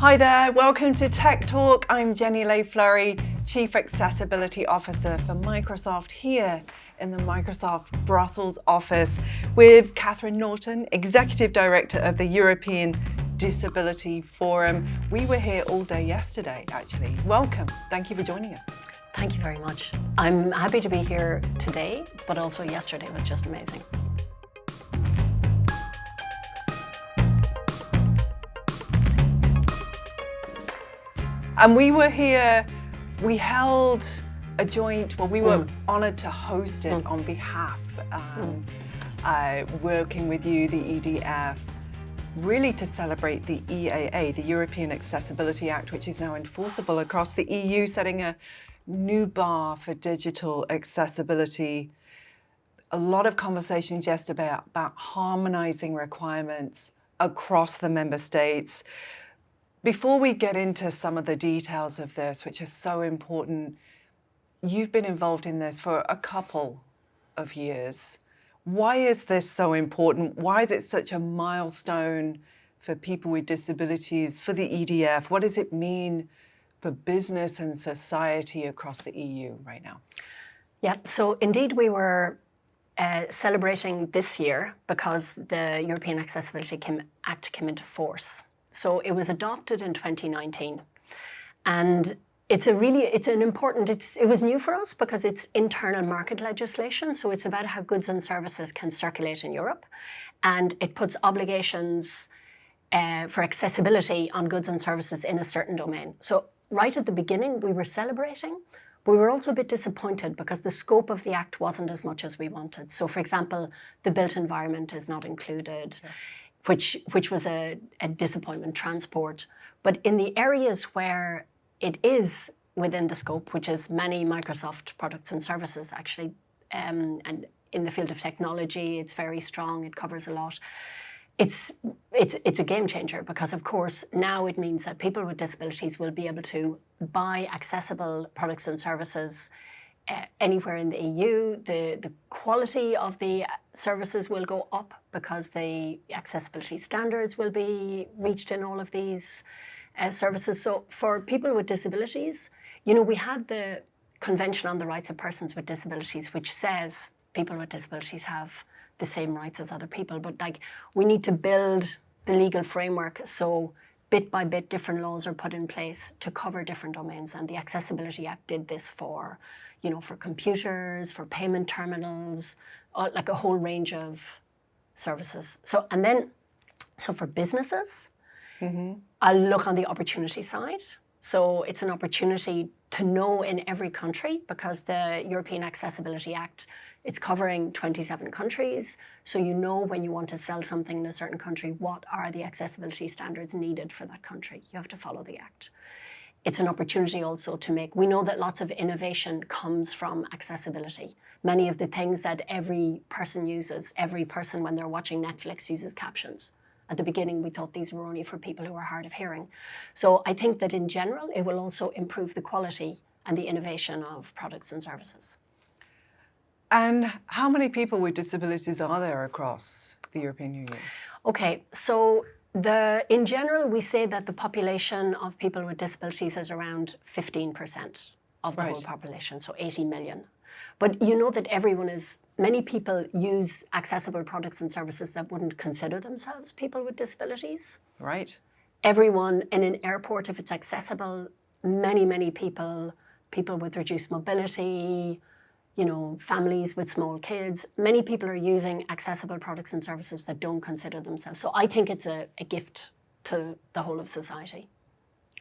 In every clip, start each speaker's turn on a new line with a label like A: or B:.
A: Hi there, welcome to Tech Talk. I'm Jenny Lay-Flurrie, Chief Accessibility Officer for Microsoft here in the Microsoft Brussels office with Catherine Naughton, Executive Director of the European Disability Forum. We were here all day yesterday, actually. Welcome. Thank you for joining us.
B: Thank you very much. I'm happy to be here today, but also yesterday was just amazing.
A: And we were here, we held a joint, well, we were honoured to host it on behalf, working with you, the EDF, really to celebrate the EAA, the European Accessibility Act, which is now enforceable across the EU, setting a new bar for digital accessibility. A lot of conversations just about harmonizing requirements across the member states. Before we get into some of the details of this, which are so important, you've been involved in this for a couple of years. Why is this so important? Why is it such a milestone for people with disabilities, for the EDF? What does it mean for business and society across the EU right now?
B: Yeah, so indeed we were celebrating this year because the European Accessibility Act came into force. So it was adopted in 2019, and it was new for us because it's internal market legislation. So it's about how goods and services can circulate in Europe, and it puts obligations for accessibility on goods and services in a certain domain. So right at the beginning, we were celebrating, but we were also a bit disappointed because the scope of the Act wasn't as much as we wanted. So for example, the built environment is not included. Yeah. Which was a disappointment, transport. But in the areas where it is within the scope, which is many Microsoft products and services actually, and in the field of technology, it's very strong, it covers a lot. It's a game changer because of course now it means that people with disabilities will be able to buy accessible products and services anywhere in the EU. The quality of the services will go up because the accessibility standards will be reached in all of these services. So for people with disabilities, you know, we had the Convention on the Rights of Persons with Disabilities, which says people with disabilities have the same rights as other people, but like we need to build the legal framework so bit by bit different laws are put in place to cover different domains, and the Accessibility Act did this for, you know, for computers, for payment terminals, like a whole range of services. So for businesses, I'll look on the opportunity side. So it's an opportunity to know in every country because the European Accessibility Act, it's covering 27 countries. So you know when you want to sell something in a certain country, what are the accessibility standards needed for that country? You have to follow the Act. It's an opportunity also we know that lots of innovation comes from accessibility. Many of the things that every person when they're watching Netflix uses captions. At the beginning, we thought these were only for people who are hard of hearing. So I think that in general, it will also improve the quality and the innovation of products and services.
A: And how many people with disabilities are there across the European Union? Okay,
B: so in general, we say that the population of people with disabilities is around 15% of the whole population, so 80 million. But you know that many people use accessible products and services that wouldn't consider themselves people with disabilities.
A: Right.
B: Everyone in an airport, if it's accessible, many people with reduced mobility, you know, families with small kids, many people are using accessible products and services that don't consider themselves. So I think it's a gift to the whole of society.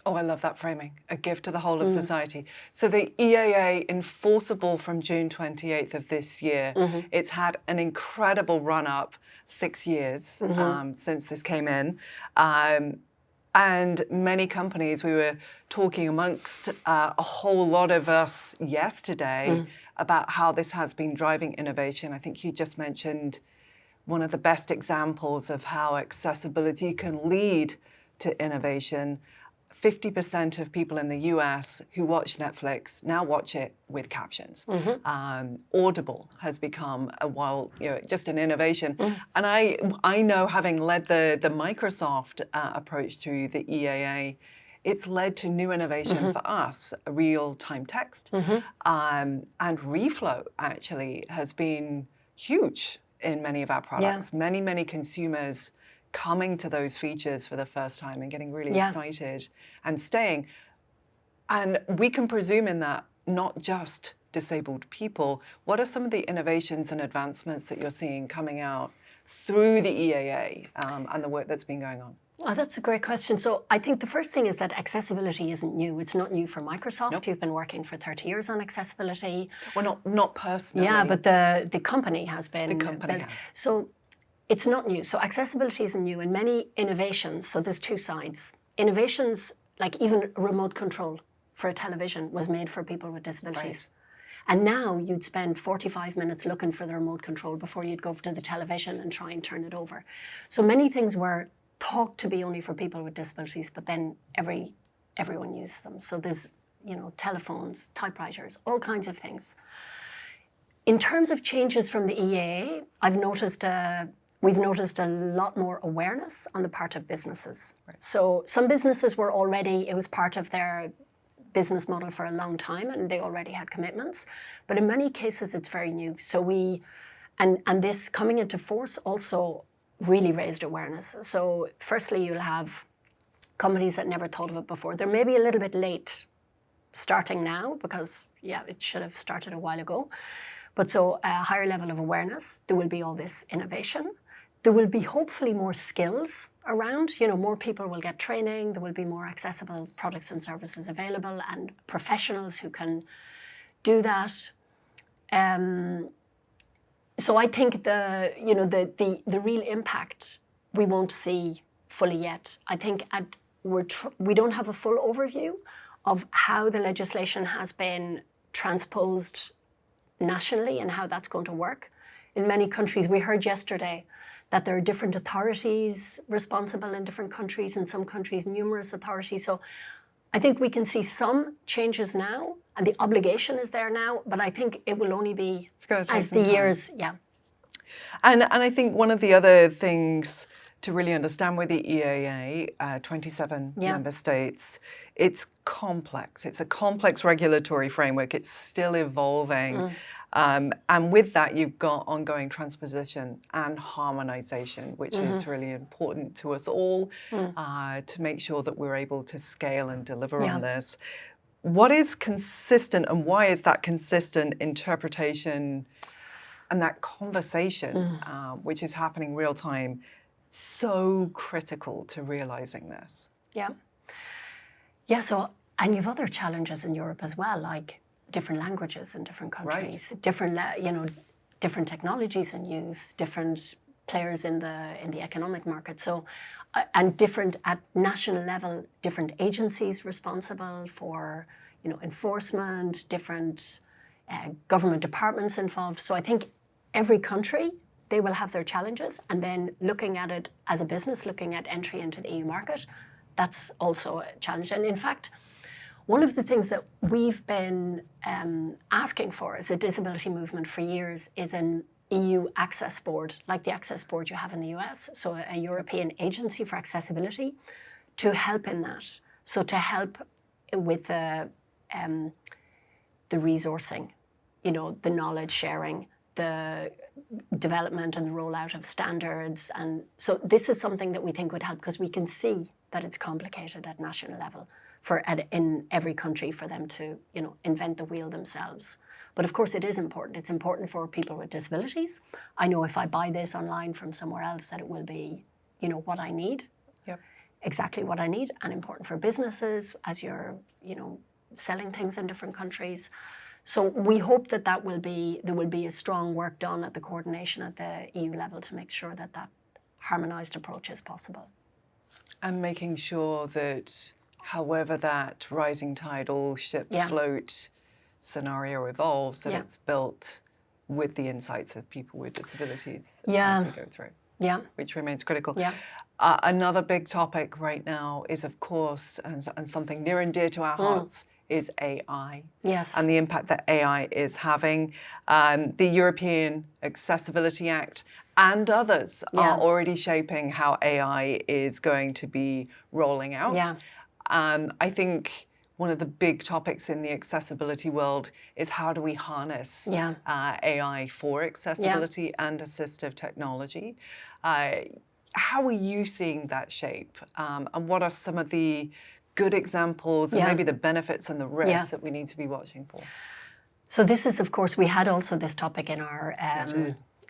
A: Oh, I love that framing, a gift to the whole of society. So the EAA, enforceable from June 28th of this year, it's had an incredible run-up, 6 years since this came in. And many companies, we were talking amongst a whole lot of us yesterday about how this has been driving innovation. I think you just mentioned one of the best examples of how accessibility can lead to innovation. 50% of people in the US who watch Netflix now watch it with captions. Audible has become just an innovation. And I know, having led the Microsoft approach to the EAA, it's led to new innovation for us, real-time text. And reflow actually has been huge in many of our products. Many consumers coming to those features for the first time and getting really excited and staying. And we can presume in that not just disabled people. What are some of the innovations and advancements that you're seeing coming out through the EAA and the work that's been going on?
B: Oh, that's a great question. So I think the first thing is that accessibility isn't new. It's not new for Microsoft. Nope. You've been working for 30 years on accessibility.
A: Well, not personally.
B: Yeah, but the company has been.
A: The company has.
B: So it's not new. So accessibility isn't new, and many innovations, so there's two sides. Innovations, like even remote control for a television, was made for people with disabilities. Right. And now you'd spend 45 minutes looking for the remote control before you'd go to the television and try and turn it over. So many things were thought to be only for people with disabilities, but then everyone uses them. So there's, telephones, typewriters, all kinds of things. In terms of changes from the EAA, we've noticed a lot more awareness on the part of businesses. Right. So some businesses were already, it was part of their business model for a long time, and they already had commitments. But in many cases, it's very new. So and this coming into force also really raised awareness. So firstly, you'll have companies that never thought of it before. They're maybe a little bit late starting now because, it should have started a while ago. But so a higher level of awareness, there will be all this innovation. There will be hopefully more skills around, more people will get training, there will be more accessible products and services available and professionals who can do that. So I think the real impact we won't see fully yet. I think we don't have a full overview of how the legislation has been transposed nationally and how that's going to work. In many countries, we heard yesterday that there are different authorities responsible in different countries, in some countries numerous authorities. So I think we can see some changes now, and the obligation is there now, but I think it will only be as the years,
A: And I think one of the other things to really understand with the EAA, 27 member states, it's complex. It's a complex regulatory framework. It's still evolving. And with that, you've got ongoing transposition and harmonization, which is really important to us all to make sure that we're able to scale and deliver on this. What is consistent, and why is that consistent interpretation and that conversation, which is happening real time, so critical to realizing this?
B: And you've other challenges in Europe as well, like different languages in different countries, different technologies in use, different players in the economic market. So, and different at national level, different agencies responsible for enforcement, different government departments involved. So I think every country, they will have their challenges, and then looking at it as a business, looking at entry into the EU market, that's also a challenge. And in fact, one of the things that we've been asking for as a disability movement for years is an EU access board, like the access board you have in the US, so a European agency for accessibility, to help in that. So to help with the resourcing, the knowledge sharing, the development and the rollout of standards. And so this is something that we think would help, because we can see that it's complicated at national level in every country for them to invent the wheel themselves. But of course it is important. It's important for people with disabilities. I know if I buy this online from somewhere else that it will be what I need, exactly what I need, and important for businesses as you're selling things in different countries. So we hope that there will be a strong work done at the coordination at the EU level to make sure that harmonized approach is possible.
A: And making sure that however that rising tide all ships float scenario evolves, that it's built with the insights of people with disabilities as we go through, which remains critical. Another big topic right now is, of course, and something near and dear to our hearts, is AI.
B: Yes.
A: And the impact that AI is having. The European Accessibility Act and others are already shaping how AI is going to be rolling out.
B: Yeah.
A: I think one of the big topics in the accessibility world is how do we harness AI for accessibility and assistive technology. How are you seeing that shape? And what are some of the good examples and maybe the benefits and the risks that we need to be watching for?
B: So this is, of course, we had also this topic in our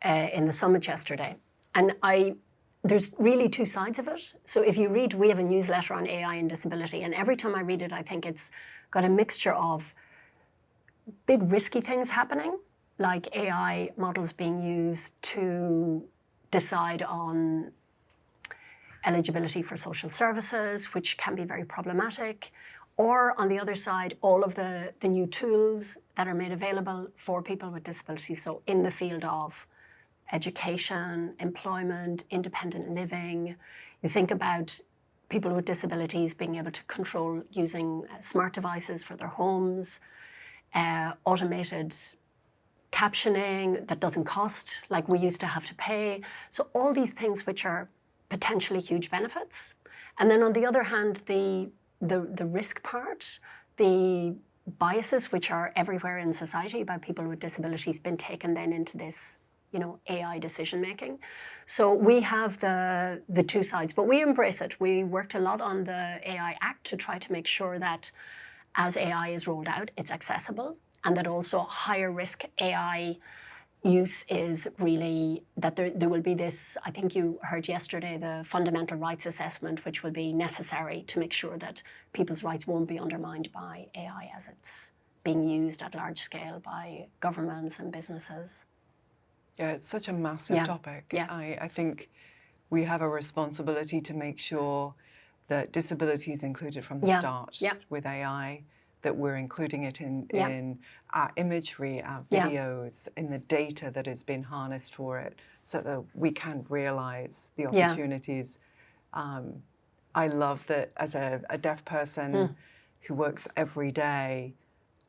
B: in the summit yesterday, and there's really two sides of it. So if you read, we have a newsletter on AI and disability, and every time I read it, I think it's got a mixture of big risky things happening, like AI models being used to decide on eligibility for social services, which can be very problematic. Or on the other side, all of the new tools that are made available for people with disabilities. So in the field of education, employment, independent living. You think about people with disabilities being able to control using smart devices for their homes, automated captioning that doesn't cost like we used to have to pay. So all these things which are potentially huge benefits. And then on the other hand, the risk part, the biases which are everywhere in society about people with disabilities been taken then into this, AI decision making. So we have the two sides, but we embrace it. We worked a lot on the AI Act to try to make sure that as AI is rolled out, it's accessible, and that also higher risk AI use is really, that there will be this, I think you heard yesterday, the fundamental rights assessment, which will be necessary to make sure that people's rights won't be undermined by AI as it's being used at large scale by governments and businesses.
A: Yeah, it's such a massive topic.
B: Yeah.
A: I think we have a responsibility to make sure that disability is included from the start with AI, that we're including it in our imagery, our videos, in the data that has been harnessed for it, so that we can realize the opportunities. I love that as a deaf person who works every day,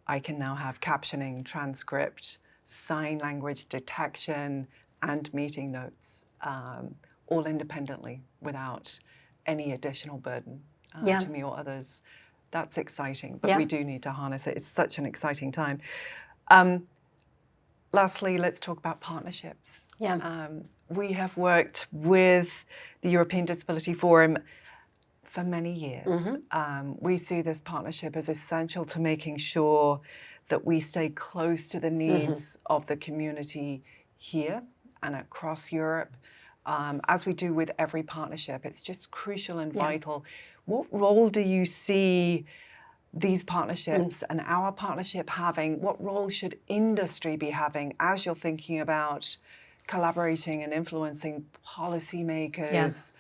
A: I can now have captioning, transcript, sign language detection, and meeting notes, all independently without any additional burden to me or others. That's exciting, but we do need to harness it. It's such an exciting time. Lastly, let's talk about partnerships. We have worked with the European Disability Forum for many years. We see this partnership as essential to making sure that we stay close to the needs of the community here and across Europe. As we do with every partnership, it's just crucial and vital. What role do you see these partnerships and our partnership having? What role should industry be having as you're thinking about collaborating and influencing policymakers,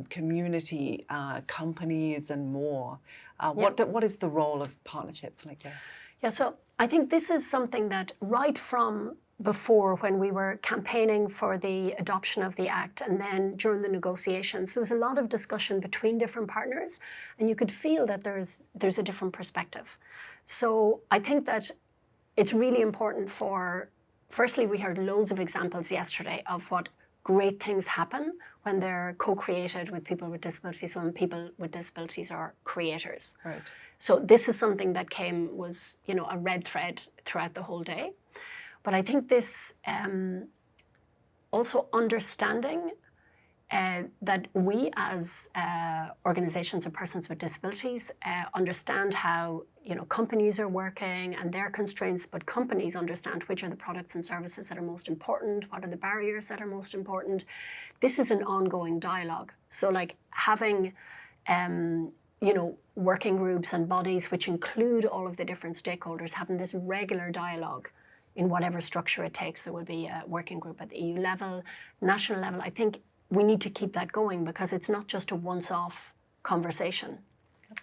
A: community, companies, and more? What is the role of partnerships like this?
B: Yeah, so I think this is something that right from before, when we were campaigning for the adoption of the Act, and then during the negotiations, there was a lot of discussion between different partners, and you could feel that there's a different perspective. So I think that it's really important firstly, we heard loads of examples yesterday of what great things happen when they're co-created with people with disabilities, when people with disabilities are creators.
A: Right.
B: So this is something that was a red thread throughout the whole day. But I think this also understanding that we as organizations of persons with disabilities understand how companies are working and their constraints, but companies understand which are the products and services that are most important, what are the barriers that are most important. This is an ongoing dialogue. So like having working groups and bodies which include all of the different stakeholders, having this regular dialogue in whatever structure it takes. There will be a working group at the EU level, national level. I think we need to keep that going because it's not just a once-off conversation.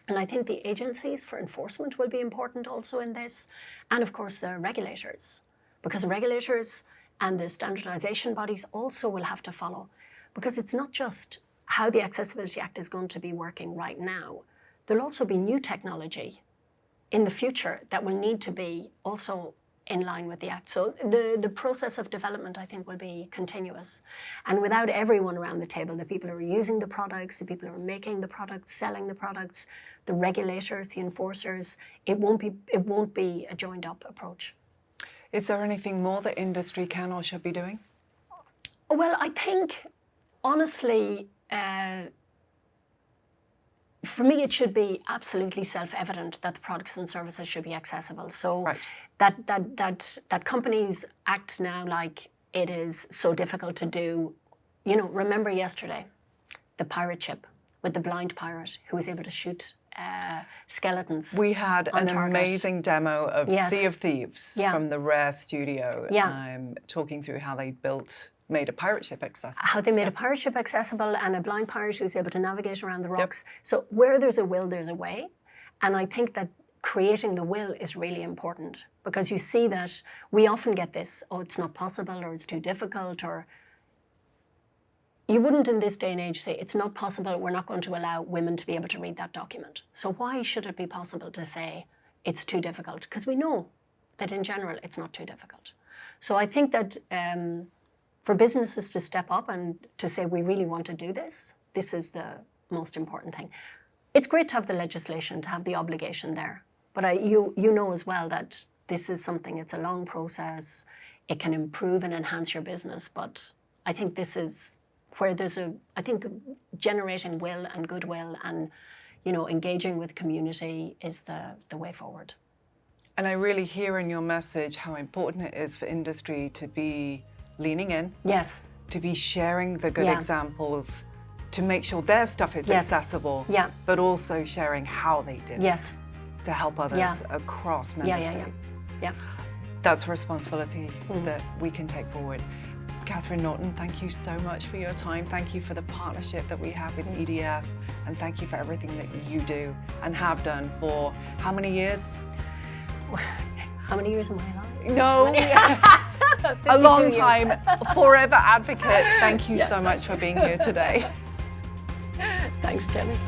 B: And I think the agencies for enforcement will be important also in this, and of course the regulators, because the regulators and the standardization bodies also will have to follow, because it's not just how the Accessibility Act is going to be working right now, there'll also be new technology in the future that will need to be also in line with the Act. So the process of development, I think, will be continuous. And without everyone around the table, the people who are using the products, the people who are making the products, selling the products, the regulators, the enforcers, it won't be a joined up approach.
A: Is there anything more that industry can or should be doing?
B: Well, I think, honestly, for me, it should be absolutely self-evident that the products and services should be accessible. So
A: Right.
B: that companies act now like it is so difficult to do. You know, remember yesterday, the pirate ship with the blind pirate who was able to shoot skeletons.
A: We had
B: on
A: an
B: target.
A: amazing demo of
B: Yes.
A: Sea of Thieves
B: Yeah.
A: from the Rare studio,
B: Yeah.
A: talking through how they made a pirate ship accessible.
B: How they made a pirate ship accessible and a blind pirate who's able to navigate around the rocks. So where there's a will, there's a way. And I think that creating the will is really important, because you see that we often get this, oh, it's not possible, or it's too difficult, or you wouldn't in this day and age say it's not possible, we're not going to allow women to be able to read that document. So why should it be possible to say it's too difficult? Because we know that in general it's not too difficult. So I think that for businesses to step up and to say we really want to do this, this is the most important thing. It's great to have the legislation, to have the obligation there, but you know as well that this is something, it's a long process, it can improve and enhance your business, but I think this is where there's I think generating will and goodwill and, you know, engaging with community is the way forward.
A: And I really hear in your message how important it is for industry to be leaning in,
B: Yes.
A: to be sharing the good
B: Yeah.
A: examples, to make sure their stuff is
B: Yes.
A: accessible,
B: Yeah.
A: but also sharing how they did
B: Yes.
A: it to help others
B: Yeah.
A: across member
B: Yeah.
A: states.
B: Yeah.
A: That's a responsibility that we can take forward. Catherine Naughton, thank you so much for your time. Thank you for the partnership that we have with EDF, and thank you for everything that you do and have done for how many years?
B: How many years am I alive?
A: No, a
B: 52
A: long
B: years.
A: time, forever advocate. Thank you so much for being here today.
B: Thanks, Jenny.